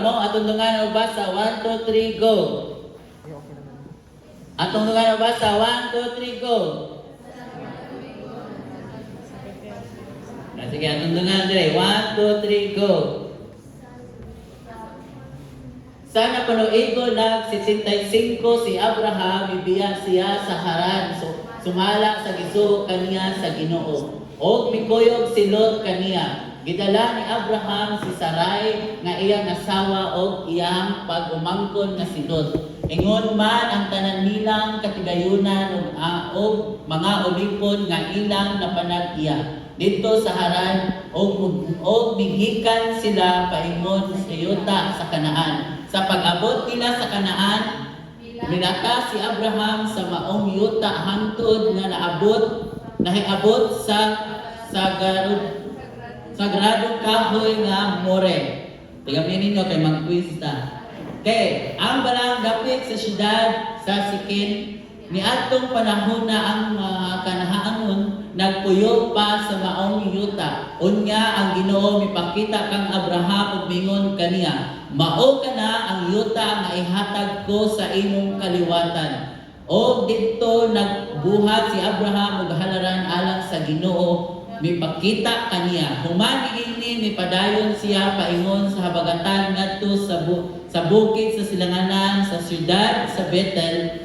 Atong dungan og basa 1 2 3 go. Atong dungan og basa 1 2 3 go. Sige, atong dungan dire 1 2 3 go. Sana panuigo nag 65 si Abraham ibiya siya sa Haran. So, sumala sa gisugo kaniya sa Ginoo. Og mikuyog si Lot kaniya. Gidala ni Abraham si Sarai nga iyang asawa og iyang pag-umangkon nga si Lot. Ingon man ang tanan nilang katigayunan og mga ulipon nga ilang napanag-iya dito sa Haran og migikan sila paingon sa Yuta sa Kanaan. Sa pag-abot nila sa Kanaan, milata si Abraham sa maong Yuta hangtod nga nahiabot sa Sagradong kahoy nga more. Tingnan ninyo kay mag-quiz ta. Okay, ang balang dapit sa syudad sa Sikin, niadtong panahon na ang kanahaangon nagpuyo pa sa maong yuta. Unya ang Ginoo mipakita kang Abraham ug mingon kaniya, mao kana ang yuta nga ihatag ko sa imong kaliwatan. O didto nagbuhat si Abraham ug halaran alang sa Ginoo mipakita kaniya. Human ini mipadayon siya paingon sa habagatan ngadto sa bukid sa silanganan sa syudad sa Bethel.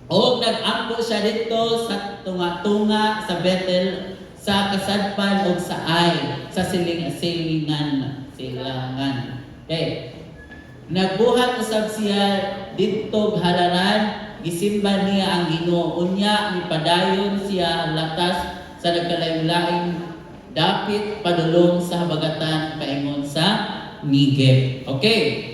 O nag-ampo siya dito sa tunga-tunga sa Bethel sa kasadpan o sa Ai sa silangan. Okay. Nagbuhat usab siya dito halaran gisimba niya ang Ginoo. Unya mipadayon siya latas sa nagkalain-laing dapit padulong sa habagatan paingon sa Negev. Okay.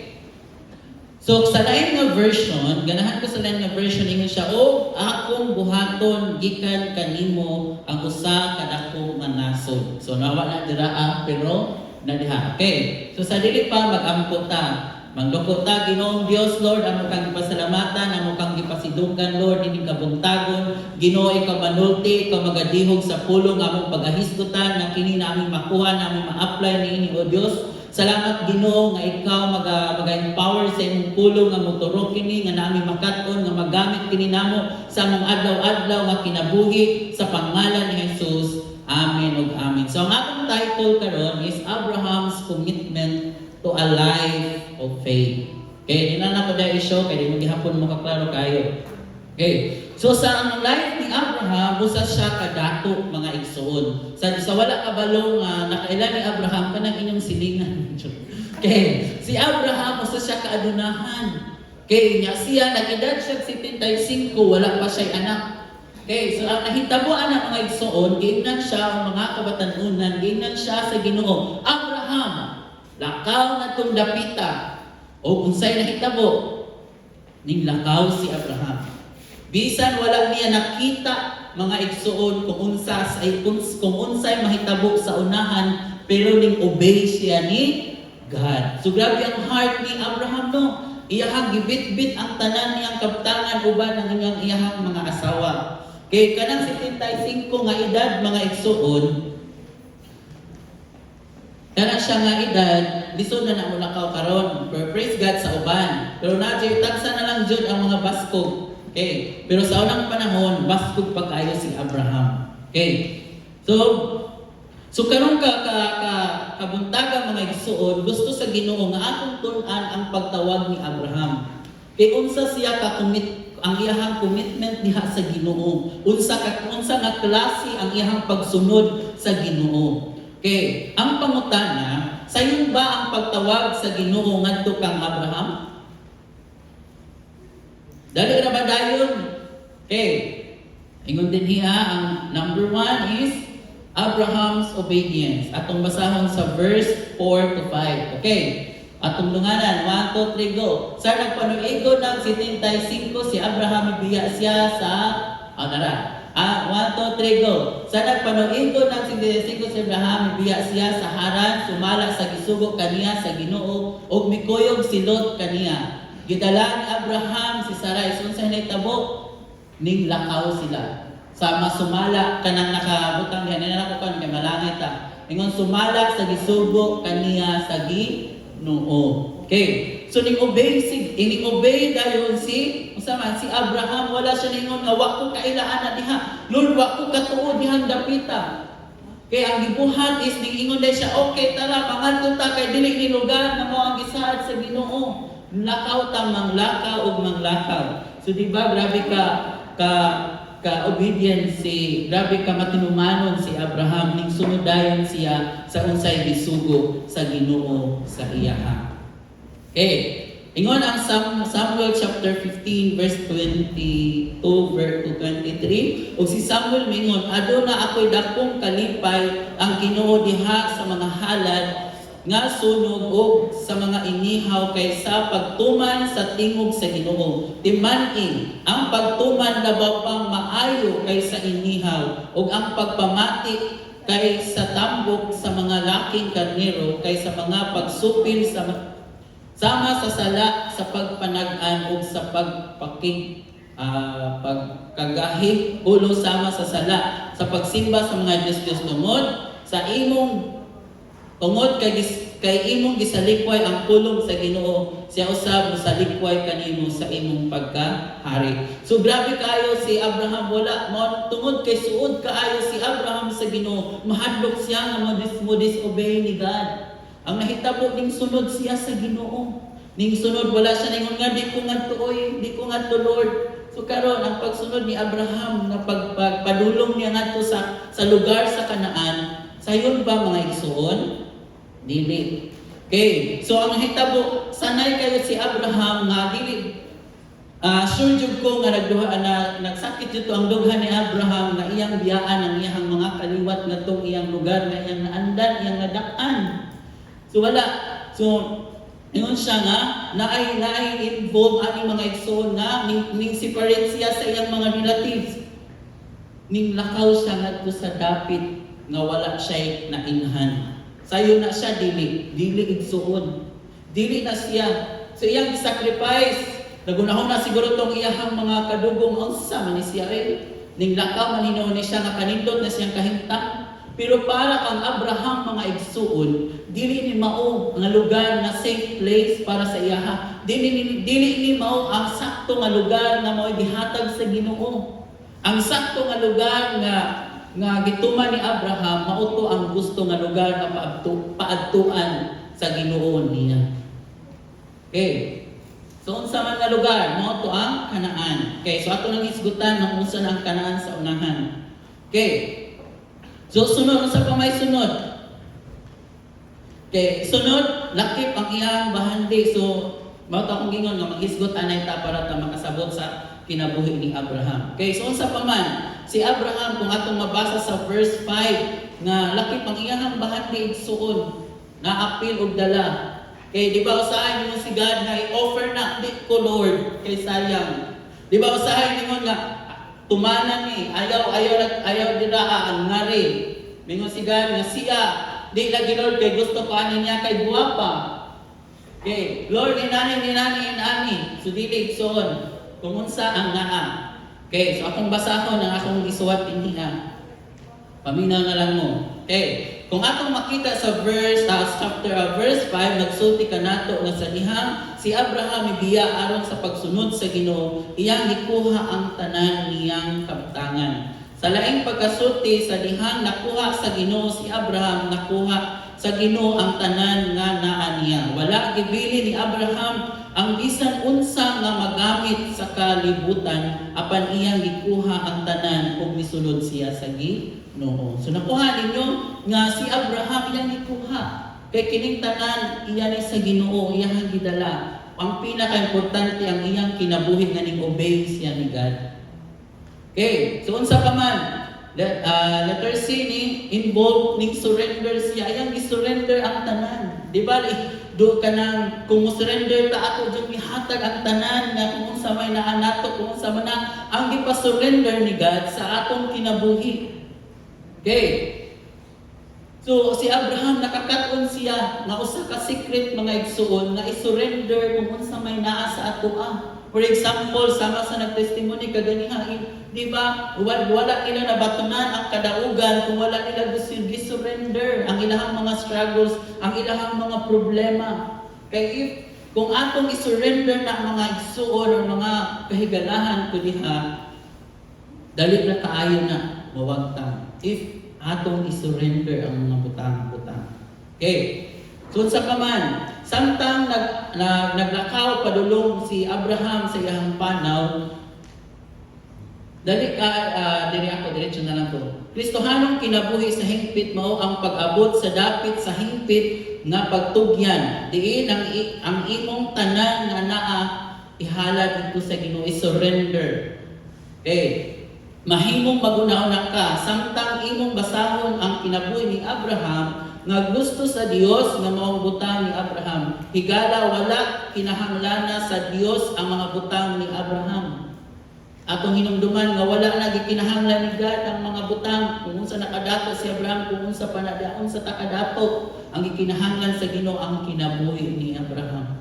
So sa lain nga version, ganahan ko sa lain nga version ingon siya, o akong buhaton gikan kanimo ang usa kadako nga nasod. So nawa na dira pero na diha. Okay. So sa dili pa mag-ampo ta. Magdukot ta Ginoong Dios Lord, amo kang gipasalamatan, amo kang gipasidugan Lord ini kabuntagon. Ginoo ikaw manulti, ikaw magadihog sa pulong among pagahisgutan nga kini namin makuha, namin ma-apply niini o Dios. Salamat Ginoo nga ikaw maga-empower sa imong pulong nga moturo kini nga namin makat-on nga magamit kini namo sa among adlaw-adlaw nga kinabuhi sa pangalan ni Jesus. Amen ug amen. So ang akong title karon is Abraham's Commitment to a life of faith. Okay, dinana ko dahil show kay di mo gihapon mo kaklaro kayo. Okay. So sa ang life ni Abraham, usa siya kadato mga igsoon. Sa wala kabalo nga nakailan ni Abraham kanang inyong silingan. Okay. Si Abraham usa siya kaadunahan. Okay, nya siya nag-edad siya 75, wala pa siya anak. Okay, so ang nahitabo ang mga igsoon, giingnan siya ang mga kabatanunan, giingnan siya sa Ginoo. Abraham, lakaw na itong dapita o unsay nahitabo ning lakaw si Abraham. Bisan wala niya nakita mga igsuon kung unsay mahitabo sa unahan, pero ning obey siya ni God. So grabe ang heart ni Abraham no. Iyahang gibit-bit ang tanan niyang kabtangan uban ng inyong iyahang mga asawa. Kay kanang 75 nga edad mga igsuon, kana siya nga edad, lisod na namulakaw karon. Praise God sa uban. Pero nadyo, tagsa na lang jud ang mga baskog. Okay. Pero sa unang panahon, baskog pa kayo si Abraham. Okay. So karon kabuntagang mga igsuon, gusto sa Ginoo nga atong tun-an ang pagtawag ni Abraham. Kay unsa siya ang iyahang commitment diha sa Ginoo. Unsa nga klase ang iyahang pagsunod sa Ginoo. Okay, ang pangutana, sayon ba ang pagtawag sa Ginoo ngadto kang Abraham? Dali ra ba dayon? Okay. Ingon din hiya ang number 1 is Abraham's obedience. Atong basahon sa verse 4 to 5. Okay. Atong lunganan 1 2 3 go. Sa nagpanuigo ng 75 si Abraham biya siya sa Adara. 1 2 3 go. Sa nagpanuigo ng 75 si Abraham biya siya sa Haran, sumala sa gisugo kaniya sa Ginoo ug mikuyog si Lot kaniya. Gidala ni Abraham si Sarai unsay nahitabo ning lakaw sila. Sama sumala kanang nakabutang diha na ko kan kay malangit ta. Ingon sumala sa gisugo kaniya sa Ginoo. Okay. So ning obey dayon si Abraham, wala siya ningon nga wa ko kailaan na diha. Lord, wa ko katuod dihang dapita. Kaya ang gibuhat is ningingon day siya, okay tara mangadto ta kay dili ni lugar na mao ang gisaad sa Ginoo. Lakaw ta manglakaw ug manglakaw. So di ba grabe ka obedience grabe ka matinumanon si Abraham ning sunudayon siya sa unsay gisugo sa Ginoo sa iyaha. Okay. Ingon ang Samuel chapter 15 verse 22 verse 23. Ug si Samuel mingon, aduna ako'y dakong kalipay ang Ginoo diha sa mga halad nga sunog og sa mga inihaw kaysa pagtuman sa tingog sa Ginoo. Timan-in ang pagtuman labaw pang maayo kaysa inihaw ug ang pagpamati kaysa tambok sa mga laking karnero kaysa mga pagsupil sama sa sala sa pagpanag-an ug sa pagkagahi ulo sama sa sala sa pagsimba sa mga Diyos tungod sa imong tungod kay imong gisalikway ang pulong sa Ginoo, siya usab mosalikway kanimo sa imong pagkahari. So grabe kaayo si Abraham, wala mo tungod kay suod kaayo si Abraham sa Ginoo, mahadlok siya nga mo-disobey ni God. Ang nahitabo ning sunod siya sa Ginoo. Ning sunod wala siya ningon nga di ko ngadto Lord. So karon ang pagsunod ni Abraham nga pagpadulong niya ngadto sa lugar sa Kanaan, sayon ba mga igsoon? Dili. Okay. So ang hitabo sanay kayo si Abraham nga dili sure jud ko nga nagsakit jud ang dughan ni Abraham nga iyang biyaan ang iyang mga kaliwat ngadtong iyang lugar nga iyang naandan, iyang nadak-an. So wala. So ingon siya nga naay involve ani mga igsoon nga ning separate siya sa iyang mga relatives. Ning lakaw siya ngadto sa dapit nga wala siya nainhan. Sayo na siya dili igsuon. Dili na siya. So iyang sacrifice. Nagunahon na siguro tong iyang mga kadugong unsa man ni siya ning lakaw maninaw ni siya nga kanindot na siyang kahimtang. Pero para kang Abraham mga igsuon, dili ni mao nga lugar na safe place para sa iyaha. Dili ni mao ang sakto nga lugar nga mao gihatag sa Ginoo. Ang sakto nga lugar nga gituman ni Abraham mao to ang gusto nga lugar nga paadtuan sa Ginoo niya. Okay. So unsa man nga lugar mao to ang Kanaan. Okay, so ato nang isgutan ng unsa ang Kanaan sa unahan. Okay. So sunod sa pamay sunod. Okay, sunod lakip ang iyang bahandi. So mao ta akong gingon nga mag-isgot anay ta para ta makasabot sa kinabuhi ni Abraham. Okay, so unsa pa man si Abraham kung atong mabasa sa verse 5 nga lakip ang iyang bahandi igsuon na apil og dala. Okay, di ba usahay mo si God na i-offer na di ko Lord kay sayang. Di ba usahay mo nga tumanan ni ayaw dira ang ngari. Mingon si God nga siya di lagi Lord kay gusto ko ani niya kay guwapa. Okay, Lord inani. So dili igsoon kung unsa ang naa. Okay, so akong basahon ang akong isuwat iniha. Paminaw na lang mo. Okay, kung atong makita sa verse 5 nagsulti kanato nga sa dihang si Abraham ibiya aron sa pagsunod sa Ginoo, iyang gikuha ang tanan niyang kabtangan. Sa laing pagkasulti sa dihang nakuha sa Ginoo si Abraham, nakuha sa Ginoo ang tanan nga naa niya. Wala gibili ni Abraham ang bisan unsa nga magamit sa kalibutan apan iyang gikuha ang tanan ug misulod siya sa Ginoo. So nakuha ninyo nga si Abraham iyang gikuha kay kining tanan iyan sa Ginoo iyang gidala. Ang pinaka-importante ang iyang kinabuhi nga ning obey siya ni God. Okay, so unsa pa man letter C ni involve ning surrender siya iyang gi-surrender ang tanan. Di ba do ka nang kung surrender ta ato jud mihatag ang tanan nga kung unsa may naa nato kung unsa man na ang gipa-surrender ni God sa atong kinabuhi. Okay. So si Abraham nakakaton siya nga usa ka secret mga igsuon nga i-surrender kung unsa may naa sa ato. For example, sama sa nagtestimony kaganiha, di ba? Wala nila nabatunan ang kadaugan kung wala nila gi-surrender ang ilahang mga struggles, ang ilahang mga problema. Kay Kung atong isurrender na ang mga igsuon o mga kahigalahan ko diha, dali na kaayo na mawagtang. If atong isurrender ang mga butang-butang. Okay. So sa kaman, samtang naglakaw padulong si Abraham sa iyang panaw, dali ako diretso na lang to. Kristohanong kinabuhi sa hingpit mao ang pag-abot sa dapit sa hingpit nga pagtugyan. Diin ang imong tanan nga naa ihalad dito sa Ginoo, surrender. Okay. Mahimong magunaw-na ka samtang imong basahon ang kinabuhi ni Abraham nga gusto sa Dios nga maong butang ni Abraham. Higala wala kinahanglan sa Dios ang mga butang ni Abraham. Atong hinumduman nga wala na gikinahanglan ni God ang mga butang kung unsa nakadato si Abraham, kung unsa panadaon sa takadato, ang gikinahanglan sa Ginoo ang kinabuhi ni Abraham.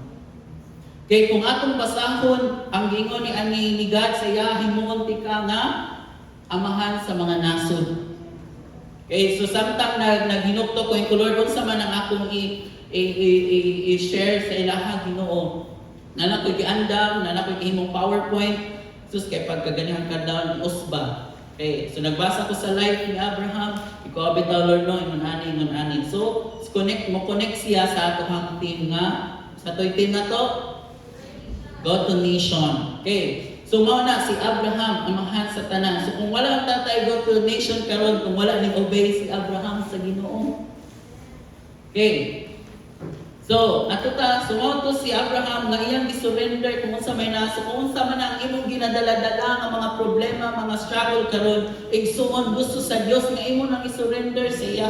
Kay kung atong basahon ang gingon ni God sa iya, himuon ti ka nga amahan sa mga nasod. Okay, so samtang naghinukto ko yung Lord, unsa man ang akong i-share sa ilaha Ginoo. Nana ko'y giandam, nana ko'y gihimong PowerPoint, sus kay pagkaganihan ka daw ng usba. Okay, so nagbasa ko sa life ni Abraham, ikaw bitaw Lord no, ingon ani. So, connect siya sa atohang team nga, sa to'y team na to, go to nation. Okay, so mao na si Abraham amahan sa tanan. So kung wala ang tatay go to nation karon, kung wala ning obey si Abraham sa Ginoo. Okay. So ato ta sumoto si Abraham nga iyang gisurrender kung unsa may naso, kung unsa man ang imong ginadala-dala nga mga problema, mga struggle karon, igsuon gusto sa Dios nga imo nang isurrender sa iya.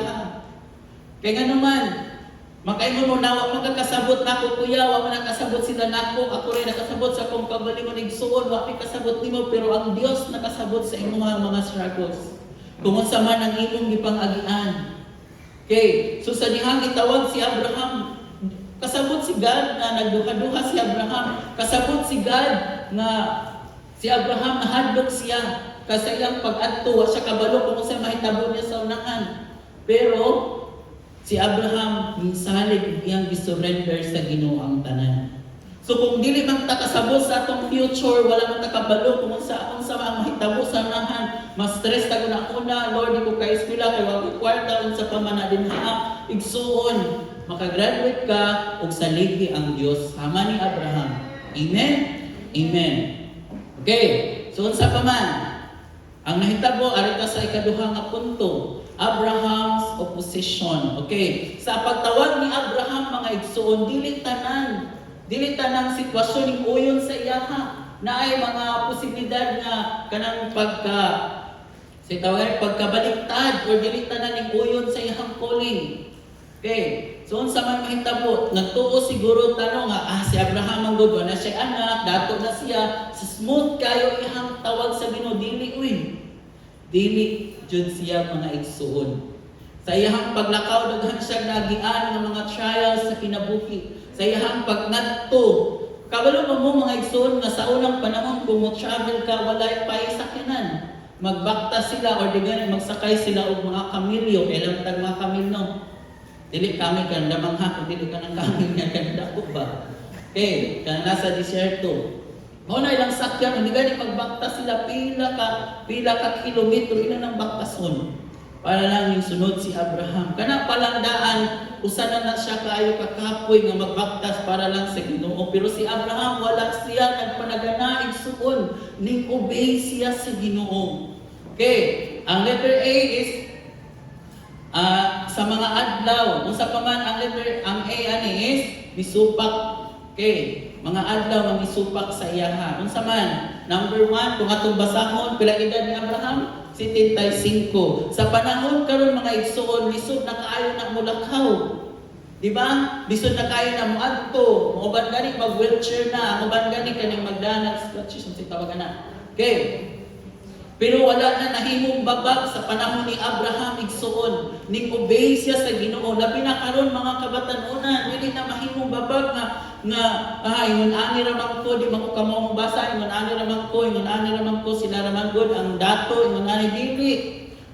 Kay nga naman makaingon mo na, wag magkakasabot na ako kuya, wag nakasabot sila nako, ako rin nakasabot sa akong kagalingon igsuon, wag kasabot nimo, pero ang Dios nakasabot sa imong mga struggles. Kung unsa man ang imong gipang-agian. Okay, so sa dihang itawag si Abraham, kasabot si God na nagduha-duha si Abraham, kasabot si God na si Abraham nahadlok siya kasi iyang pag-adto wa siya kabalo kung unsa mahitabo niya sa unahan. Pero si Abraham minsalig iyang gisurrender sa Ginoo ang tanan. So kung dili man ta kasabot sa atong future, wala man ta kabalo kung unsa ang mahitabo sa unahan, mas stress ta una, Lord, di ko kay eskwela kay wa ko kwarta unsa pa man din ha, igsuon makagraduate ka ug saligi ang Dios sama ni Abraham. Amen. Amen. Okay. So unsa pa man ang nahitabo ari ta sa ikaduha nga punto, Abraham's opposition. Okay. Sa pagtawag ni Abraham mga igsuon, dili tanan sitwasyon ning uyon sa iyaha. Naay mga posibilidad nga kanang pagkabaliktad or dili tanan ning uyon sa iyang calling. Okay. So unsa man mahitabo, nagtuo siguro tanong nga si Abraham ang gud na siya anak, dato na siya, sa smooth kayo iyang tawag sa Ginoo, dili jud siya mga igsuon. Sa iyang paglakaw daghan siya nagian ng mga trials sa kinabuhi. Sa iyang pagnadto, kabalo mo mga igsuon nga sa unang panahon kung mo-travel ka walay pay sakyanan. Magbakta sila or digan magsakay sila og mga kamilyo, ilang tag mga kamilyo. Dili kami kan lamang ha, dili ka nang kami nga kan dako ba. Okay, kan nasa disyerto. Mao na ilang sakyan, hindi gani magbakta sila pila ka kilometro ina nang baktason. Para lang yung sunod si Abraham. Kana palandaan usa na siya kaayo kakapoy nga magbaktas para lang sa Ginoo. Pero si Abraham wala siya nagpanagana igsuon ning obey siya sa Ginoo. Okay, ang letter A is sa mga adlaw, kung sa paman ang A ani is bisupak. Okay, mga adlaw ang bisupak sa iyaha. Kung sa man, number 1, kung atong basahon, pila edad ni Abraham? 75. Sa panahon karon mga igsuon, lisod na kaayo na mulakaw. Di ba? Lisod na kaayo na muadto, uban gani mag-wheelchair na, uban gani kaning magdanag scratches ang tawagan na. Okay. Pero wala na nahimong babag sa panahon ni Abraham igsuon. Ning obey siya sa Ginoo. Labi na karon mga kabatan-unan, dili na mahimong babag ingon ani ramang ko di man ko kamo basa, ingon ani ramang ko sila ramang god ang dato, ingon ani dili.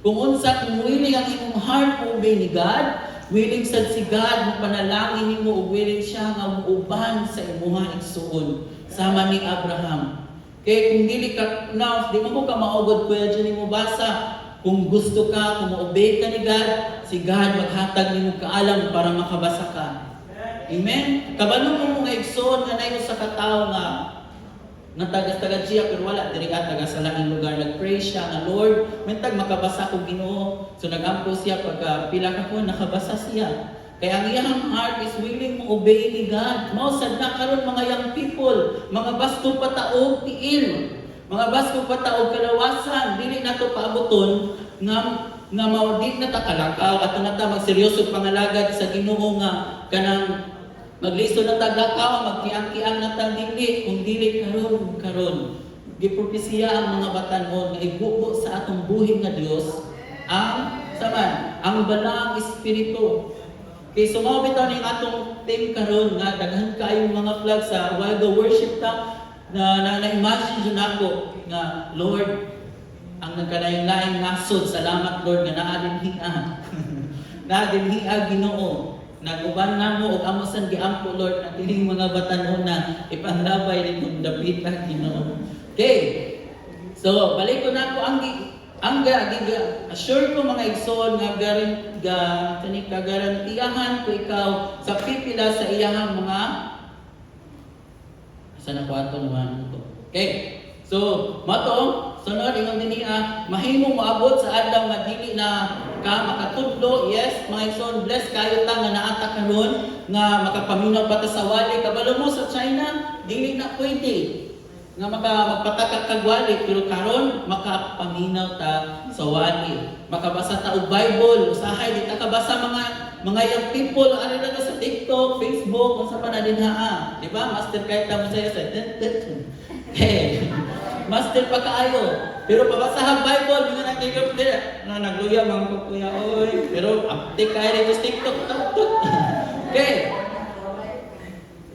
Kung unsa kung wili ang imong heart obey ni God, willing sad si God mo panalangin nimo ug willing siya nga uban sa imuha igsuon sama ni Abraham. Kay kung dili ka now, di mo ka maugod kuya dyan mo basa. Kung gusto ka, kung obey ka ni God, si God maghatag nimo kaalam para makabasa ka. Amen? Kabalo mo mga igsoon nga nayo sa katao nga taga siya pero wala diri ka taga sa laing lugar, nagpray siya nga Lord mentag makabasa ko Ginoo. So nagampo siya pagka pila ka ko nakabasa siya. Kaya ang iyang heart is willing mo obey ni God. Mao sad na karon mga young people, mga basto pataog tiil, mga basto pataog kalawasan, dili nato paaboton nga mao di na ta kalakaw at na ta magseryoso pangalagad sa Ginoo nga kanang maglisto na taglakaw, magkiang-kiang na dili, kung dili karon. Gipropesiya ang mga batanon nga igubo sa atong buhi nga Dios ang balang espiritu. Kay sumaw bitaw ning atong team karon nga daghan kaayo mga flag sa while the worship ta na imagine jud nako nga Lord ang nagkalain-laing nasod, salamat Lord nga naa dinhian. Naa dinhian Ginoo. Naguban na mo og amo san giampo Lord na tining mga batanon na ipanglabay nitong David na Ginoo. Okay. So balik ko na ko ang assure ko mga igsoon nga garantiyahan ko ikaw sa pipila sa iyang mga sana ko ato naman ito. Okay. So mato sunod ingon dinhi mahimo moabot sa adlaw nga dili na ka makatudlo. Yes, mga igsoon, bless kayo ta nga naata karon nga makapaminaw pa ta sa wali. Kabalo mo sa China, dili na pwede nga magpatakak kag wali, pero karon makapaminaw ta sa wali. Makabasa ta og Bible, usahay di ta kabasa mga young people ano na sa TikTok, Facebook, unsa pa na dinha, di ba? Master kay ta mo sa master pa kaayo. Pero pabasahang Bible, mga nagtigap din. Nagluya mga kuya, oy. Pero update kayo dito sa TikTok. Okay.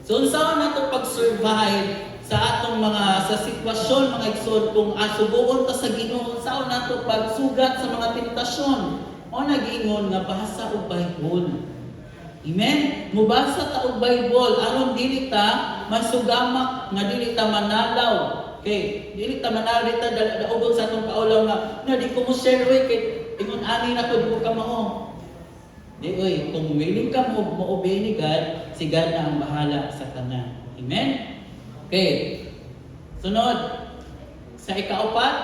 So, saan nato pag-survive sa atong sa sitwasyon, mga igsoon, kung subuon ta sa Ginoo, saan nato pagsugat sa mga tentasyon? O nag-ingon nga basa og Bible. Amen? Mubasa ta og Bible, aron dili ta masugamak, nga dili ta manalaw. Okay, dili ta manali ta daugol sa atong kaulaw nga di ko mo share kay ingon ani na ko di ko ka mao. Di oy, kung willing ka mo obey ni God, si God na ang bahala sa tanan. Amen. Okay. Sunod sa ikaapat,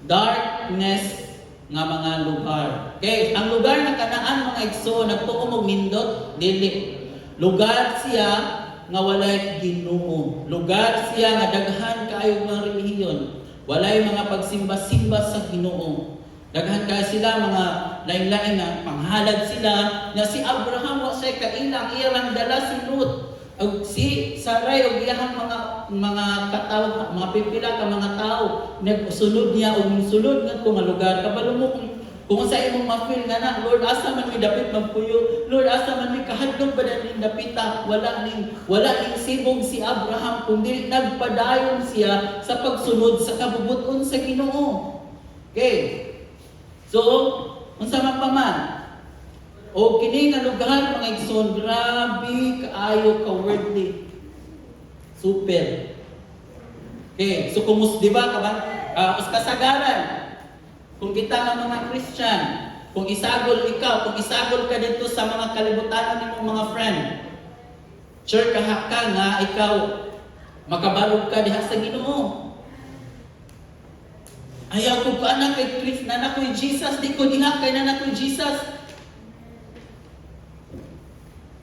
darkness nga mga lugar. Okay, ang lugar na Kanaan mga igsoon nagtuo mo nindot dili. Lugar siya nga walay Ginoo. Lugar siya nga daghan kaayo mga relihiyon. Walay mga pagsimba-simba sa Ginoo. Daghan kaayo sila mga lain-lain nga panghalad sila nga si Abraham wa siya kailang iyang dala si Lot. Og si Sarai og iyang mga katawo, mga pipila ka mga tao nagsulod niya og sulod ngadto nga lugar. Kabalo mo kung sa imong ma-feel nga na, Lord, asa man mi dapit magpuyo, Lord, asa man mi kahadlok ba ning dapita, wala ning sibog si Abraham kundi nagpadayon siya sa pagsunod sa kabubuton sa Ginoo. Okay. So, unsa man pa man, o kini nga lugar mga igsoon, grabe kaayo ka worldly. Super. Okay, so kumus di ba us kasagaran. Kung kita nga mga Christian, kung isagol ka dito sa mga kalibutan ng mga friend, sure ka nga ikaw makabalog ka diha sa Ginoo. Ayaw ko ka anak kay Christ, na anak ko Jesus, di ko diha kay anak ko Jesus.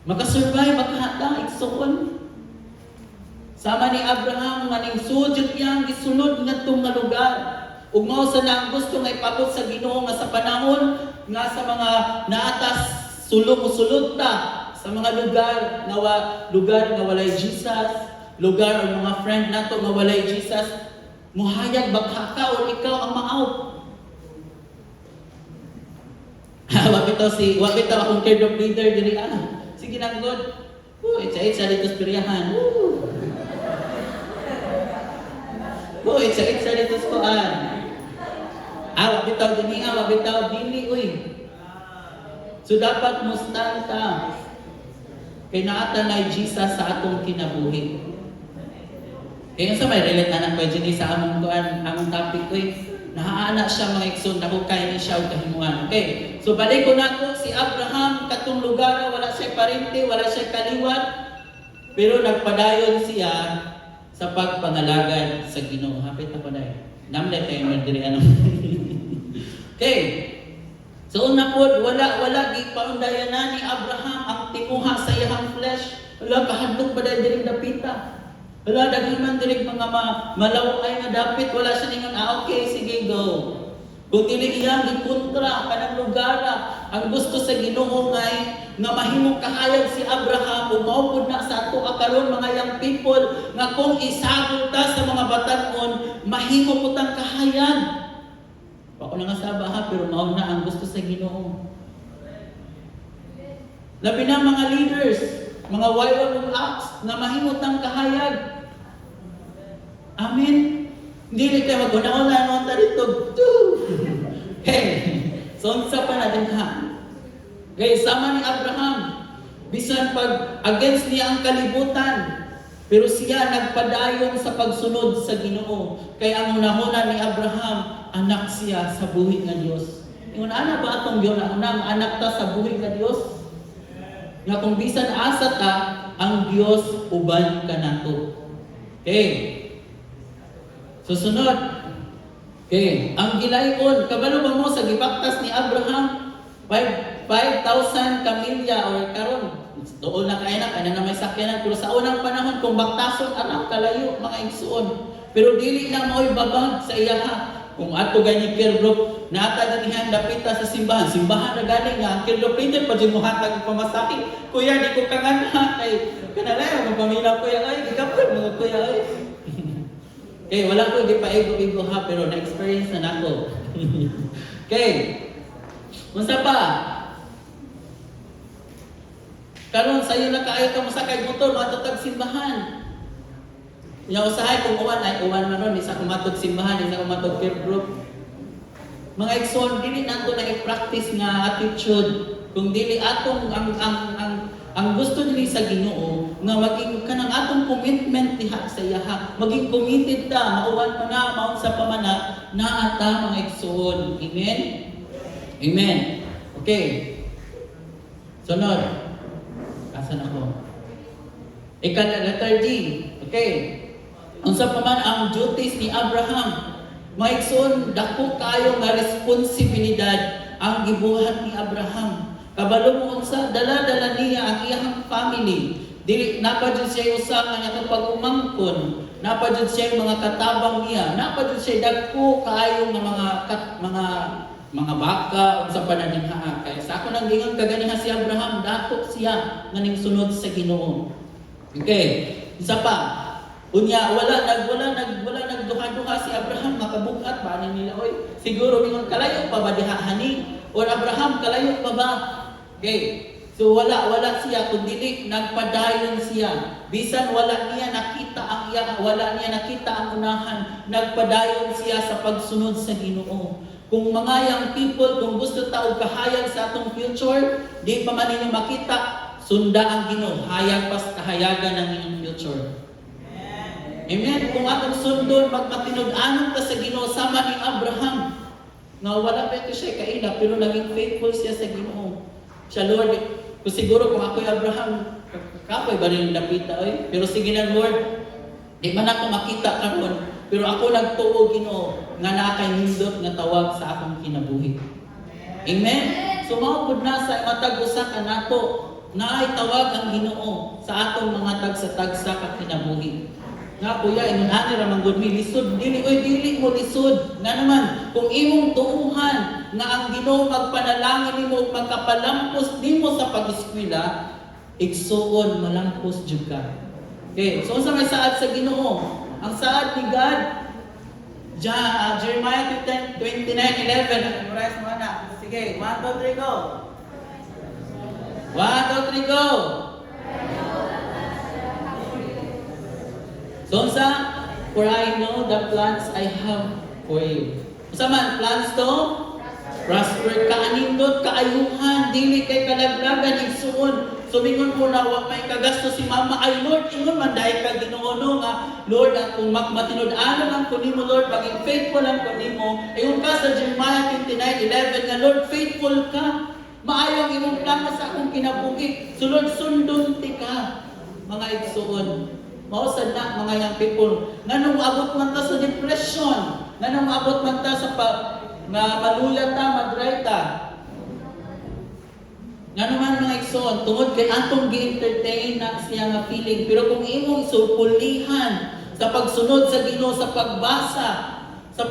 Makasurvive, makahata, igsoon. Sama ni Abraham, nga ning sujud niyang gisunod nga itong nga lugar. Ug mao sa nang gusto nga ipabot sa Ginoo nga sa panahon nga sa mga naatas sulod ta sa mga lugar nga walay Jesus, lugar o mga friend nato nga walay Jesus, muhayag bagha ka o ikaw ang maaw. Wag bitaw akong third of leader diri sige nang God. Itsa dito sa piryahan. Itsa dito sa kuan. Wag bitaw dili, uy. So dapat mo stand ka. Kay naatanay Jesus sa atong kinabuhi. Kaya sa may relate na pwede ni sa among kuan, among topic ko nahaana siya mga igsoon, nakukay ni siya o kahimuan. Okay, so balik ko na ko, si Abraham, katong lugar, wala siya parente, wala siya kaliwat, pero nagpadayon siya sa pagpangalagad sa Ginoo. Hapit na pa dahil. Namlet kayo diri ano. Okay, so una po, wala di paundayan na ni Abraham ang timuha sa iyang flesh. Wala kahadlok ba dahil diri dapita. Wala, daghan man dirig mga malaway nga dapit, wala siya ningon, okay, sige, go. Kung dili iyang ikontra, kanang lugar, ang gusto sa Ginoo ngay, nga mahimong kahayag si Abraham, umaupod na sa ato akaron mga young people, nga kung isagol ta sa mga batan-on, mahimo po tang kahayag. Ako na nga sa baha, pero mauna ang gusto sa Ginoo. Labi na mga leaders, mga wild acts, na mahimot ang kahayag. Amen. Hindi kayo mag-una-una nung tarito. Hey, so unsa pa natin ha? Guys, sama ni Abraham, bisan pag against niya ang kalibutan, pero siya nagpadayon sa pagsunod sa Ginoo. Kaya ang unahuna ni Abraham, anak siya sa buhi nga Dios. Ingon ana ba atong Dios na unang anak ta sa buhi nga Dios? Nga kung bisan asa ta, ang Dios uban ka nato. Okay. Susunod. Okay. Ang gilayon, kabalo ba mo sa gibaktas ni Abraham? 5,000 kamilya or karon. Doon na kaya na may sakyanan. Pero sa unang panahon, kung baktason, anak kalayo, mga igsuon. Pero dili na mo'y babag sa iyaha. Kung ato ganyan Kirbrok, nata ganihan dapita sa simbahan. Simbahan na gani nga, Kirbrok, pwede pa dyan mo hatag pamasahe. Kuya, di ko kangana. Ay, kanalay, magpamila kuya. Ay, gigapal mga kuya. Ay. Okay, wala ko hindi pa ego-ego ha, pero na-experience na nako. Okay. Unsa pa? Karon sayo na kaayo ka mo sakay motor matutag simbahan. Ya usahay kung uwan ay uwan man ron isa kumatog simbahan, isa kumatog care group. Mga igsoon dili nato na i-practice nga attitude kung dili atong ang gusto nili sa Ginoo nga maging kanang atong commitment diha sa iyaha, maging committed ta mauwan pa na maun sa pamana na ata mga igsoon. Amen. Amen. Okay. Sunod. Asan ako? Letter D. Okay. Unsa pa man ang duties ni Abraham? Mga igsoon, dako kayo nga responsibilidad ang gibuhat ni Abraham. Kabalo mo unsa dala-dala niya ang iyang family. Dili napadjud siya usa nga niya kapag umangkon, napadjud siya mga katabang niya, napadjud siya dagko kaayo nga mga baka unsa pa na dinha. Kaya sa ako nang gingon kaganiha si Abraham, dako siya nga ning sunod sa Ginoo. Okay. Isa pa, unya wala nagduha-duha si Abraham makabugat ba nila oy. Siguro mingon kalayo pa ba diha hani? Or Abraham kalayo pa ba? Okay. So wala siya kundi nagpadayon siya. Bisan wala niya nakita ang unahan, nagpadayon siya sa pagsunod sa Ginoo. Kung mga young people, kung gusto ta og kahayag sa atong future, di pa man ninyo makita, sunda ang Ginoo, hayag pas kahayagan ng inyong future. Amen. Kung atong sundon, magmatinud-anon ta sa Ginoo sama ni Abraham. Nga wala pa ito siya kaila, pero naging faithful siya sa Ginoo. Siya, Lord, kung siguro kung ako'y Abraham, kapoy ba rin napita, oy? Pero sige na, Lord, di man ako makita karon, pero ako nagtuo Ginoo nga nakahindot nga tawag sa akong kinabuhi. Amen. So maupod na sa matag usa ka nato na ay tawag ang Ginoo sa atong mga tagsa-tagsa ka kinabuhi. Nga kuya, ingon ani ra man gud mi lisod, dili mo lisod. Nga naman kung imong tuuhan nga ang Ginoo magpanalangin nimo ug magkapalampos nimo sa pag-eskwela, igsuon malampos jud ka. Okay, so sa may saad sa Ginoo, ang saad ni God, Jeremiah 29:11. Memorize mo na. Sige, 1, 2, 3, go. 1, 2, 3, go. So sa, for I know the plans I have for you. Sa man, plans to? Prosper ka, anindot, kaayuhan, dili kay kalaglagan, igsuon. Sumingon mo na, wag may kagasto si mama. Ay Lord, ingon man dahil ka Ginoo no nga, Lord, at kung matinod-ano lang ko nimo, Lord, maging faithful lang ko nimo. Ayun ka sa Jeremiah 29:11 nga, Lord, faithful ka. Maayo ang imong plano sa akong kinabuhi. So Lord, sundon ti ka, mga igsuon. Mausad na, mga young people. Nganong abot man ta sa depression, nganong abot man ta sa nga maluya ta, madry ta. Nga naman mga igsoon, tungod kay atong gi-entertain na siya nga feeling. Pero kung imong isupulihan sa pagsunod sa Ginoo, sa pagbasa, sa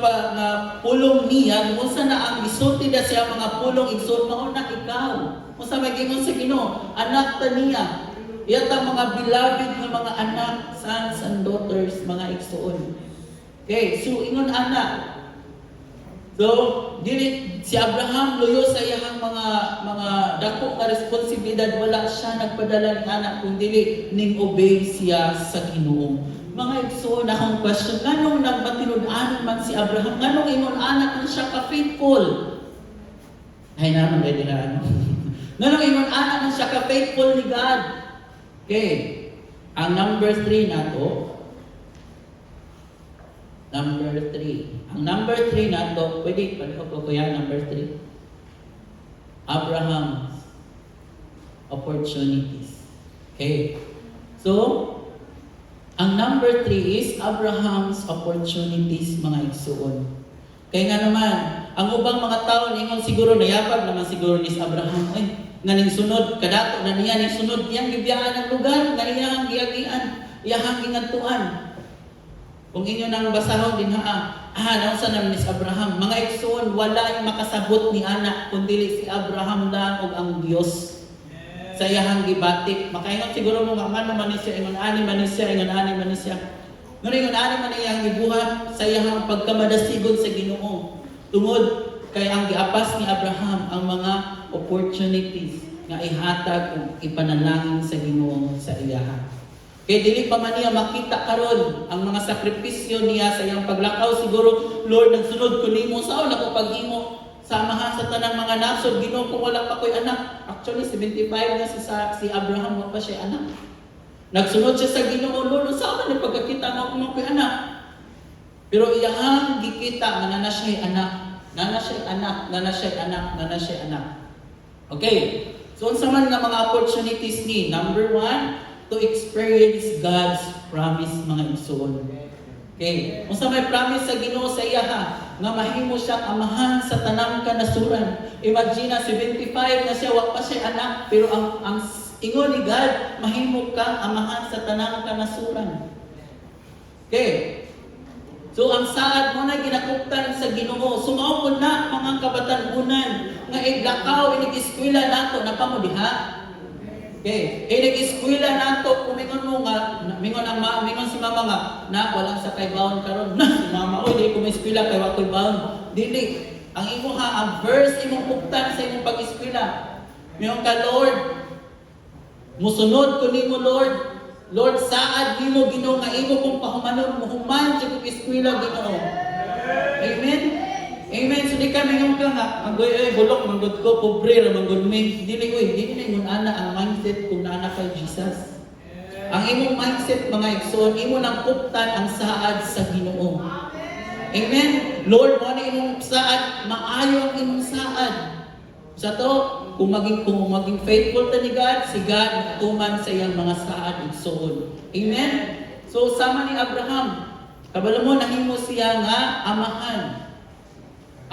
pulong niya, kung sa na ang isulti na siya mga pulong igsoon, mauna ikaw. Kung sa magingon sa Ginoo, anak ta niya. Iyat ang mga beloved ng mga anak, sons and daughters, mga igsoon. Okay, so ingon anak. So, dili si Abraham luyo sa iyang mga dako nga responsibilidad, wala siya nagpadala ni anak kung dili ning obey siya sa Ginoo. Mga igsoon, akong question, nganong nagmatinud-anon man si Abraham? Nganong ingon anak man siya ka-faithful? Ay naman ready na ano. Nganong ingon anak man siya ka-faithful ni God? Okay. Ang number 3 nato. Number 3. Ang number 3 nato, pwede pareho ko kuya number 3. Abraham's opportunities. Okay. So, ang number 3 is Abraham's opportunities, mga igsuon. Kaya nga naman, ang ubang mga tao ningon siguro nayapag naman siguro ni Abraham, nga ning sunod kadato na niya ning sunod iyang gibiyaan ng lugar, nga iyang giagian, iyang gingantuan. Kung inyo nang basahon din naunsa naman ni Abraham, mga igsoon, wala yung makasabot ni anak kundi si Abraham lang o ang Dios. Sa iyang gibatik. Makaingon siguro mo nga man ni siya, ingon ani man ni siya, ingon ani man ni siya. Ngunit ingon ani man iyang gibuhat sa iyang pagkamadasigon sa Ginoo. Tungod kay ang giapas ni Abraham ang mga opportunities nga ihatag ug ipanalangin sa Ginoo sa iya. Kaya dili pa man niya makita karon ang mga sakripisyo niya sa iyang paglakaw. Siguro, Lord, nagsunod ko nimo sao na ko paghimo samahan sa tanang mga nasod, Ginoo, kung wala pa ko'y anak. Actually, 75 na si Abraham, wala pa siya anak. Nagsunod siya sa Ginoo, Lord, sao man yung pagkakita nga kung ko'y anak? Pero iyang gikita nga na siya anak, na siya anak. Okay, so unsa man nga mga opportunities ni? Number 1, to experience God's promise, mga igsoon. Okay. Unsa may promise sa Ginoo sa iya nga mahimo siyang amahan sa tanang kanasuran. Imagine 75 na siya, wa pa siya anak, pero ang ingon ni God, mahimo kang amahan sa tanang kanasuran. Okay. So ang saad mo na ginakuptan sa Ginoo. Sumao po na mga kabatanunan nga iglakaw inig-eskwela nato na pamudiha. Okay, nag-eskwela nato, kumingon mo nga, mingon si mama nga, na walang sakay baon karon. Na si mama, di ko ma-eskwela kay wa koy baon. Dili, ang imo ang verse imong pugtan sa imong pag-eskwela. Mingon ka, Lord, musunod ko nimo, Lord. Lord, saad nimo Ginoo nga imo kong pahumanon, muhuman sa kong eskwela, Ginoo. Amen. Amen. So di kami yung ka nga, ang bulok, manggod ko, pobre, manggod me. Dili na yung ang mindset kung naana kay Jesus. Ang imong mindset, mga igsoon, imo nang kuptan ang saad sa Ginoo. Amen. Lord, mo na imong saad, maayo ang imong saad. Sa to, kung maging faithful ta ni God, si God tuman sa iyang mga saad igsoon. Amen. So sama ni Abraham, kabalo mo nahimo siya nga amahan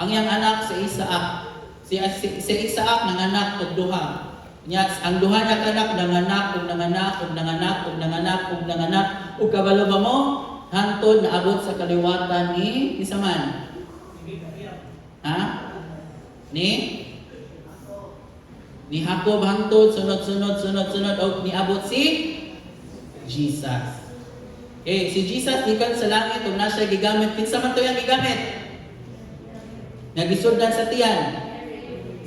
ang iyang anak si Isaac. Si Isaac nanganak og duha. Ang duha niya anak nanganak ug kabalo ba mo hangtod naabot sa kaliwatan ni isa man. Ni Jacob hangtod sunod og niabot si Jesus. Si Jesus gikan sa langit ug na siya gigamit. Kinsa man to yang gigamit? Nagisudlan sa tiyan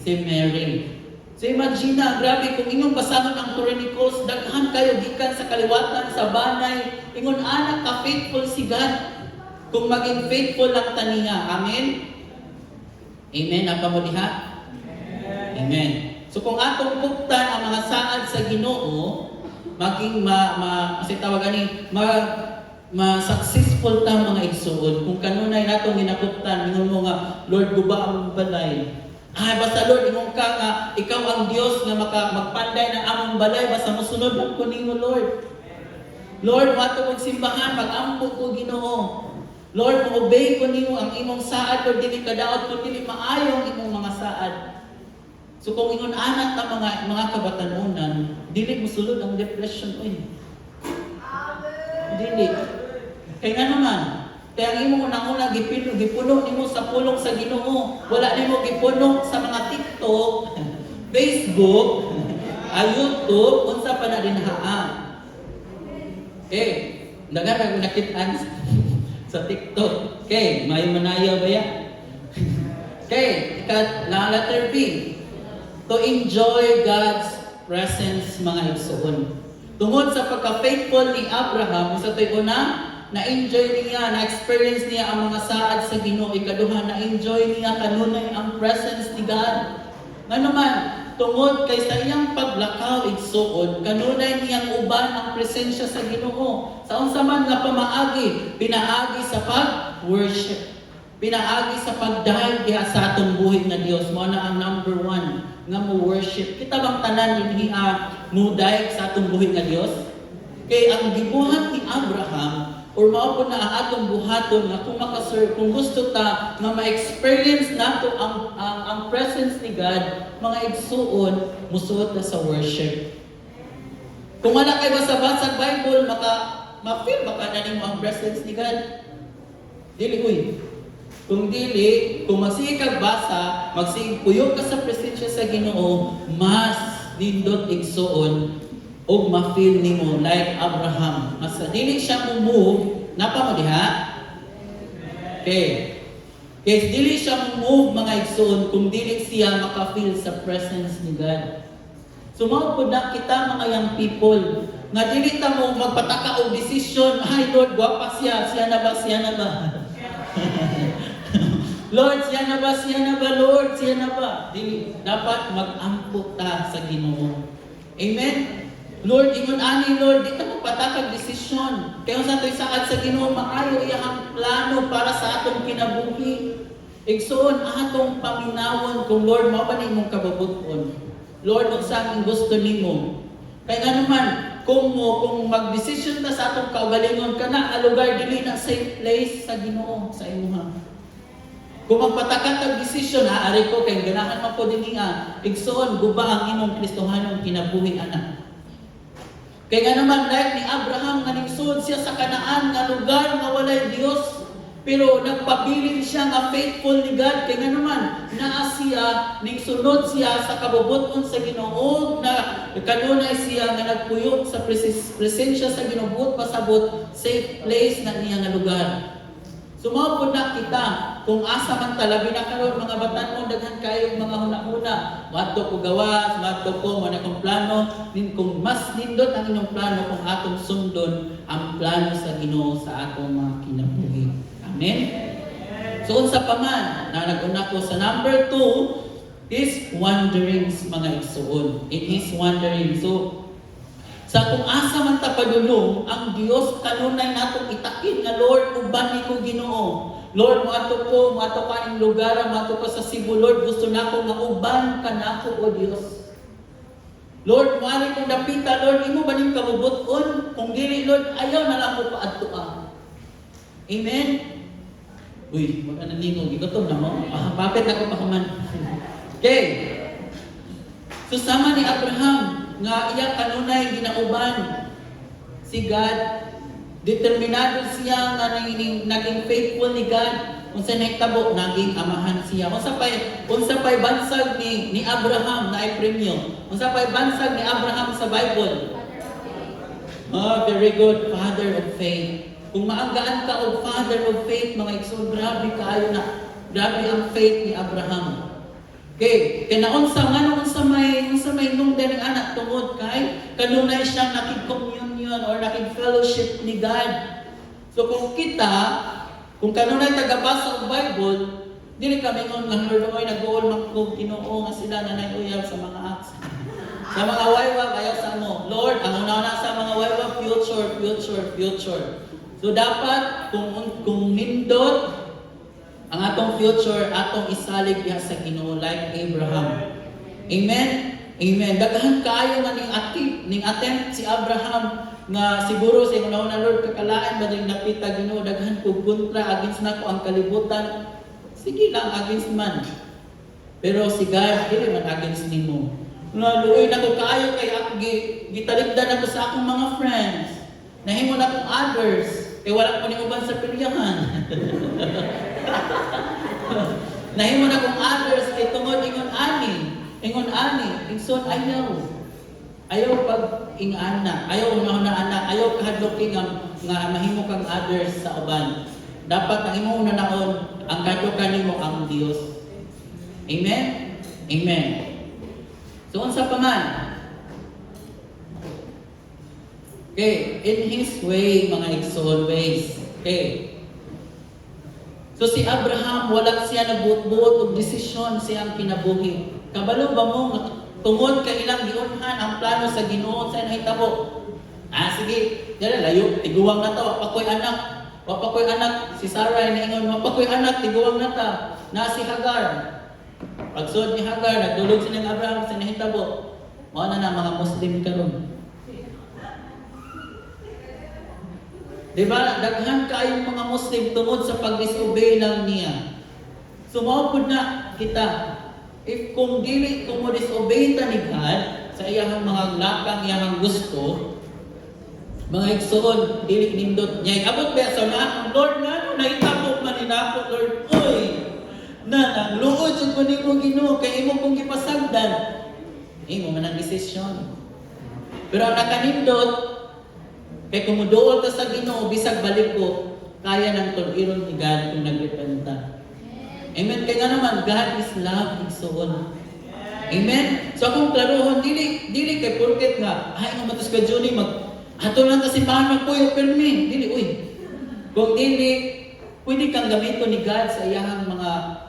si Mary. So imagine na, grabe, kung inyong basahon ang Chronicles, daghan kayo gikan sa kaliwatan, sa banay, ingon anak ka faithful si God. Kung maging faithful lang taniya. Amen? Amen. Apa mo diha? Amen. So kung atong buktan ang mga saad sa Ginoo, maging kasi tawag ani successful ta mga igsuon. Kung kanunay natong ginabuktan, ingon mo nga, Lord, guba ang balay. Ay, basta Lord, ingon ka nga, ikaw ang Dios nga magpanday ng among balay, basta mosunod lang ko nimo, Lord. Lord, wato kong simbahan, mag-ambok ko Ginoo. Lord, mo-obey ko nimo ang imong saad, Lord, dili kadaot ko, dili maayo ang imong mga saad. So kung ingon anak ta mga kabatanunan, dili mosulod ang depression oy. Dili. Kaya nga naman, kaya ang imo una gipuno nimo sa pulong sa Ginoo. Wala nimo gipuno sa mga TikTok, Facebook, YouTube, unsa pa na din haa. Okay, dagan na nakit-an sa TikTok. Okay, may manayaw ba yan? Okay, letter B. To enjoy God's presence, mga igsoon. Tungod sa pagka-faithful ni Abraham, sa to'y una, na-enjoy niya, na-experience niya ang mga saad sa Ginoo. Ikaduha, na-enjoy niya kanunay ang presence ni God. Nga naman, tungod kay sa iyang paglakaw igsuon, kanunay niyang uban ang presensya sa Ginoo. Sa unsa man nga pamaagi, pinaagi sa pag-worship. Pinaagi sa pagdahil diha sa atong buhi nga Dios, mo na ang number 1 nga mo worship. Kita bang tanan dinhi muday sa atong buhi nga Dios? Kay ang gibuhat ni Abraham or mao po na ang atong buhaton nga kung gusto ta nga ma-experience nato ang presence ni God, mga igsuon, musuot na sa worship. Kung wala kay basa-basa Bible, ma-feel baka na nimo ang presence ni God. Dili uy. Kung dili, kung magsigig basa, magsigig puyo ka sa presensya sa Ginoo, mas nindot igsuon o ma-feel nimo like Abraham. Mas dili siya move, napa mo diha? Okay. Kaya dili siya move mga igsuon kung dili siya maka-feel sa presence ni God. So mao pud na kita mga young people, nga dili ta mo magpataka og decision, ay Lord, gwapa siya na ba, Lord, siya na ba, Lord, siya na ba? Dili, dapat mag-ampo ta sa Ginoo. Amen? Lord, ingon ani, Lord, di ta magpatakag desisyon. Kaya sa to'y saad sa Ginoo, maayo iyang plano para sa atong kinabuhi. Igsoon atong paminawon kung Lord, mao ba nimong kababuton? Lord, unsa ang gusto nimo? Kaya nga naman, kung mag-desisyon ta sa atong kaugalingon kana, lugar dili na safe place sa Ginoo, sa imuha. Kung magpatakan tag desisyon, ari ko kay ganahan man po dinhi igsoon guba ang imong Kristohanong kinabuhi anak. Kay nga naman like ni Abraham nga ningsud siya sa Kanaan nga lugar nga walay Dios, pero nagpabilin siya nga faithful ni God. Kay nga naman naa siya ningsunod siya sa kabubuton sa Ginoo, na kanunay siya nga nagpuyok sa presensya sa Ginoo, pasabot safe place na niya nga lugar. Sumao na kita kung asa man talabi na karon mga batan-on daghan kayo mga huna-huna, madto ko gawas, madto ko man akong plano, kung mas nindot ang inyong plano kung atong sundon ang plano sa Ginoo sa atong mga kinabuhi. Amen. So unsa pa man na nag-una ko sa number 2 is wanderings, mga igsuon. It is wandering. So sa kung asa man ta padulong, ang Dios kanunay natong itakin nga Lord, uban niko Ginoo. Lord, moadto ka ning lugar, moadto ko sa Cebu, Lord, gusto nako nga uban ka nako o Dios. Lord, moari kong dapita, Lord, imo ba ning kabubuton? Kung dili, Lord, ayaw na lang ko paadto ka. Amen. Uy, wag na ningo, gigutom na mo. Papit ako pa kuman. Okay. So sama ni Abraham nga iya kanunay ginauban si God, determinado siya nga naging faithful ni God. Unsa nahitabo, naging amahan siya. Unsa pay bansag ni Abraham na ay premyo? Unsa pay bansag ni Abraham sa Bible? Oh, very good, father of faith. Kung maanggaan ka og father of faith, mga igsoon, grabe kaayo na. Grabe ang faith ni Abraham. Okay, kaya naunsa may nungdan ng anak tungod kay kanunay siyang nakig-communion or nakig-fellowship ni God. So kung kanunay tagabasa ng Bible, Dili kami ngon nga Lord oy nag-uol man ko Ginoo nga sila na nag-uyab sa mga acts. Sa mga waywag ayaw sa mo. Lord, ang una-una sa mga waywag future. So dapat kung nindot ang atong future atong isalig diha sa Ginoo like Abraham. Amen. Amen. Daghan kaayo nga ning attempt si Abraham nga siguro sa una Lord kakalain ba ding napita Ginoo daghan ko kontra against nako ang kalibutan. Sige lang against man. Pero si God dili man against nimo. Luoy na ko kaayo kay gitaligdan ako sa akong mga friends. Nahimo na akong others. Kay wala ko ni uban sa pilyahan. Nahimo na akong others kay tungod ingon ani. Ingson ayaw pag ingana. Ayaw una anak. Ayaw kahadlok nga mahimo kang others sa uban. Dapat ang imo una naon ang kadlokan nimo ang Dios. Amen. Amen. So, unsa pa man? Okay, in His way, mga igsoon ways. Okay. So, si Abraham, wala siya nabuot-buot og desisyon siyang kinabuhi. Kabalo ba mo, tungod ka ilang giunhan ang plano sa Ginoo sa nahitabo? Sige, dali layo, tiguwang na to, wapakoy anak, si Sarah inaingon, wapakoy anak, tiguwang na ta, na si Hagar. Pagsud ni Hagar, nagdulog silang Abraham sa nahitabo. Mao na mga Muslim karon. Diba? Daghan kayong mga Muslim tungod sa pag-disobey lang niya. Sumawpod na kita. If kung mo disobey ta ni God sa iyang mga lakang iyang gusto, mga igsoon, dili nindot niya. Abot ba sa mga Lord na nahitabo man ni nako Lord. Oy, na luod jud ko nimo Ginoo kay imo kong gipasagdan. Imo man ang desisyon. Pero ang nakanindot kay kumuduol ta sa Ginoo bisag balik ko kaya nang tuliron ni God kung nagrepenta. Amen. Kaya nga naman God is love igsoon. Amen. So kung klarohon dili kay porket nga ay nga matus ka Johnny ato lang ta simbahan magpuyo permi. Dili kung dili pwede kang gamiton ni God sa iyang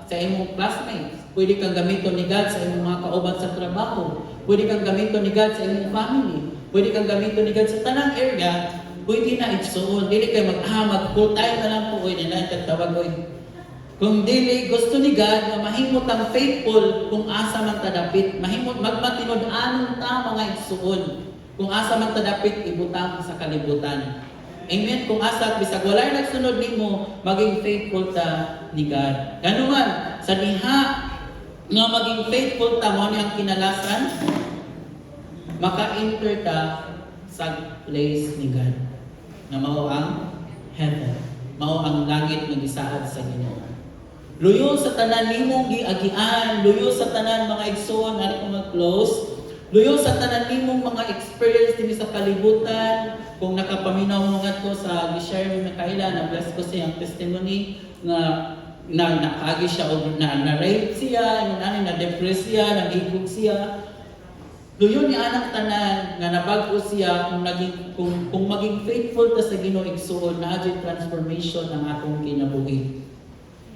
sa imong classmates. Pwede kang gamiton ni God sa imong mga kauban sa trabaho. Pwede kang gamiton ni God sa imong family. Pwede kang gamiton ni God sa tanang area. Pwede na igsoon. Dili kay mag full time na lang po. Nila tawag ko. Kung dili gusto ni God na mahimot ang faithful kung asa man tadapit. Mahimot magmatinod-anon ta mga igsoon. Kung asa man tadapit ibutang sa kalibutan. Amen. Kung asa bisag walay nagsunod nimo, maging faithful ta ni God. Kano man sa diha nga maging faithful ta mo ni ang kinalasan, maka-enter ta sa place ni God. Na mao ang heaven. Mao ang langit nga gisaad sa Ginoo. Luyo sa tanan nimong giagian, luyo sa tanan mga igsoon, ani ko mag-close. Luyo sa tanan nimong mga experience dinhi sa kalibutan. Kung nakapaminaw mo nga ko sa gi-share ni Mikaela, na-bless ko siyang testimony na nakagi siya o na-rape siya, na-depress siya, nag-higog siya. Luyo ni anak tanan nga nabag-o siya kung maging faithful ta sa Ginoo igsoon na adjust transformation ang atong kinabuhi.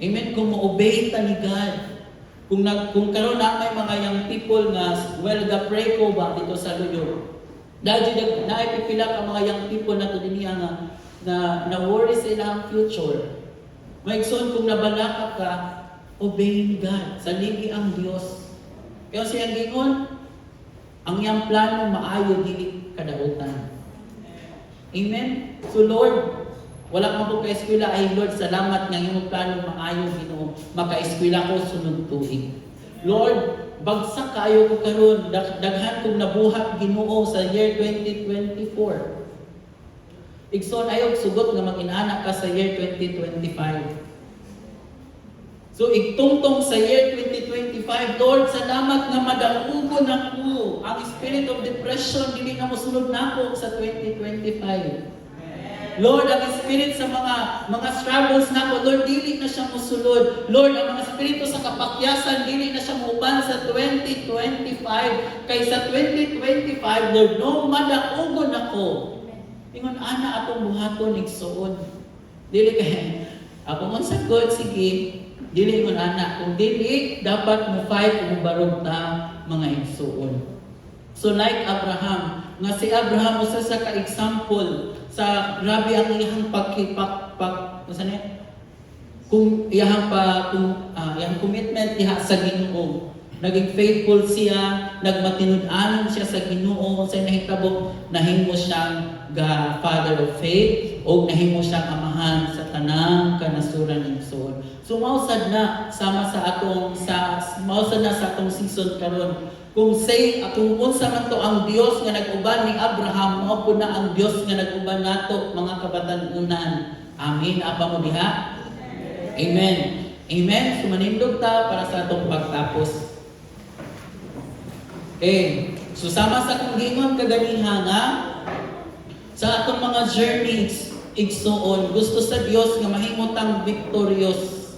Amen. Kung mo-obey ta ni God, kung karon na may mga young people nga pray ko ba dito sa luyo. Dahil naipipila ka mga young people na to din na worry sa ilang future. Maigsoon kung nabalaka ka, obey God. Saligi ang Dios. Kaya siyang gingon, ang iyang plano maayo dili kadautan. Amen. So Lord, wala man ko ka-eskwela ay Lord, salamat nga iyong plano maayo Ginoo. Maka-eskwela ko sunod tuig. Lord, bagsak kayo ko karon, daghan kong nabuhat Ginoo sa year 2024. Igsoon ayog sugot nga mag-inanak ka sa year 2025. So igtungtong sa year 2025, Lord, salamat nga madalugon ako. Ang spirit of depression dili na mosunod nako sa 2025. Lord, ang spirit sa mga struggles nako, Lord, dili na siya mosulod. Lord, ang mga espiritu sa kapakyasan, dili na siya muuban sa 2025. Kay sa 2025, Lord, no, madaugon ako. Ingon, ana atong buhaton, igsoon. Dili kay, ako man sa God, sige, Dili mo anak. Kung dili, dapat mo fight mo barog ta mga igsuon. So like Abraham, nga si Abraham usa sa ka-example sa grabe ang iyang kung iyang commitment diha sa Ginoo. Naging faithful siya, nagmatinud-anon siya sa Ginoo sa nahitabo, nahimo siyang father of faith o nahimo siyang amahan sa tanang kanasuran ng igsoon. So mausad na sama sa atong season karon. Kung unsa man to ang Dios nga nag-uban ni Abraham, mao po na ang Dios nga nag-uban nato mga kabatan-unan. Amen. Apa mo diha? Amen. Amen. Sumanindog ta para sa atong pagtapos. So sama sa kong gingon kaganiha nga sa atong mga journeys igsuon, gusto sa Dios nga mahimot ang victorious.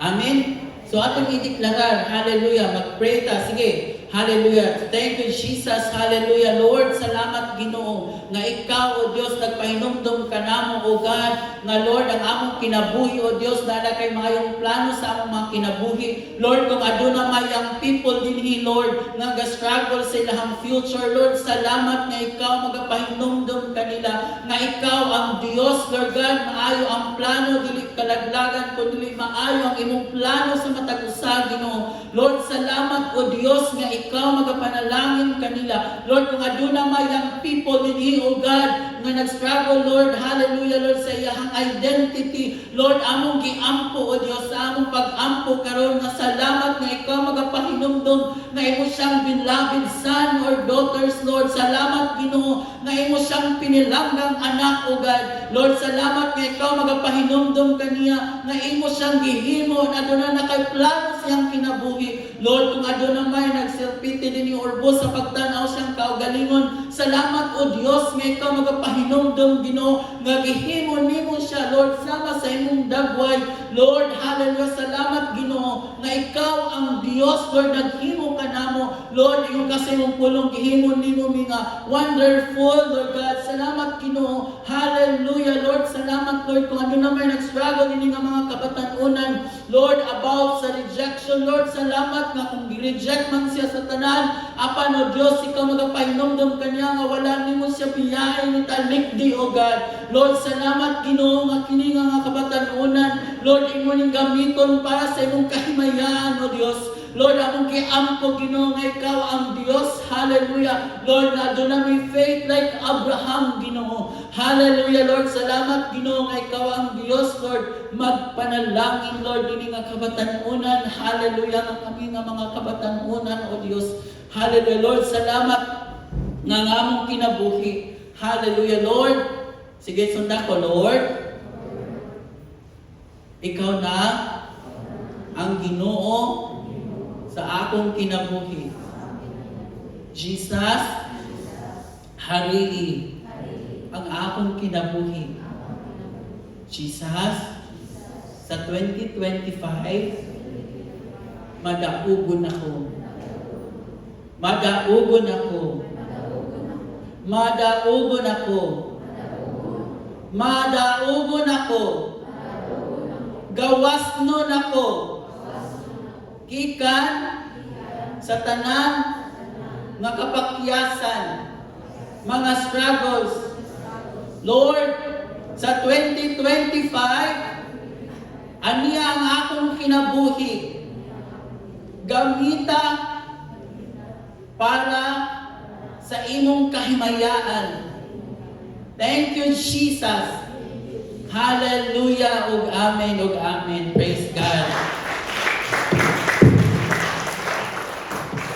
Amen. So atong ideklara, hallelujah, mag-pray ta. Sige. Hallelujah. Thank you, Jesus. Hallelujah. Lord, salamat Ginoo nga ikaw, O Dios, nagpahinumdum ka namo, O God, nga Lord, ang among kinabuhi, O Dios, dala kay mayong plano sa among mga kinabuhi. Lord, kung aduna may ang people dinhi, Lord, nga ga-struggle sa ilahang future, Lord, salamat nga ikaw magapahinumdum kanila, nga ikaw ang Dios, Lord God, maayo ang plano, dili kalaglagan, kundi maayo ang imong plano sa matag usa, Ginoo. Lord, salamat, O Dios, nga ikaw magapanalangin kanila. Lord, kung aduna may ang people dinhi, O God, nga nag-struggle, Lord, hallelujah, Lord, sa iyang identity. Lord, among giampo, O Dios, sa among pag-ampo karon nga salamat nga ikaw magapahinumdum nga imo siyang beloved son or daughters, Lord. Salamat, Ginoo, nga imo siyang pinilanggang anak, O God. Lord, salamat nga ikaw magapahinumdum kaniya nga imo siyang gihimo na aduna na kay plano siyang kinabuhi. Lord, kung aduna may nagsilpiti dinhi urbo sa pagtanaw siyang kaugalingon, salamat, O Dios, nga ikaw magapahinumdum, Ginoo, nga gihimo nimo siya, Lord, sama sa imong dagway. Lord, hallelujah, salamat, Ginoo, nga ikaw ang Dios, Lord, naghimo ka namo. Lord, iyong kasi mong pulong gihimo nimo mga wonderful, Lord God. Salamat, Ginoo. Hallelujah, Lord. Salamat, Lord, kung ano na may nag-struggle din nga mga kabatan-unan, Lord, about sa rejection, Lord, salamat nga kung reject man siya sa tanan, apan, O Diyos, ikaw magapahinumdum kanya nga wala nimo siya biyahe ni talikdi, O God. Lord, salamat, Ginoo, nga kini nga kabatan-unan, Lord, imo ning gamiton para sa imong kahimayan, O Diyos. Lord, among kiampo, Ginoo, nga ikaw ang Diyos. Hallelujah. Lord, na doon na may faith like Abraham, Ginoo. Hallelujah, Lord. Salamat, Ginoo, nga ikaw ang Diyos, Lord. Magpanalangin, Lord, dini nga kabatan-unan. Hallelujah, nga kami nga mga kabatan-unan, O Diyos. Hallelujah, Lord. Salamat nga among kinabuhi. Hallelujah, Lord. Sige, sunda ko, Lord. Ikaw na ang Ginoo sa akong kinabuhi. Jesus, harili ang akong kinabuhi. Jesus, sa 2025, madaugon ako. Madaugon ako. Madaugon ako. Madaugon ako. Gawasnon ako. Gikan sa tanan nga kapakyasan, mga struggles. Lord, sa 2025, aniya ang akong kinabuhi. Gamita para sa imong kahimayaan. Thank you, Jesus. Hallelujah, ug amen, ug amen. Praise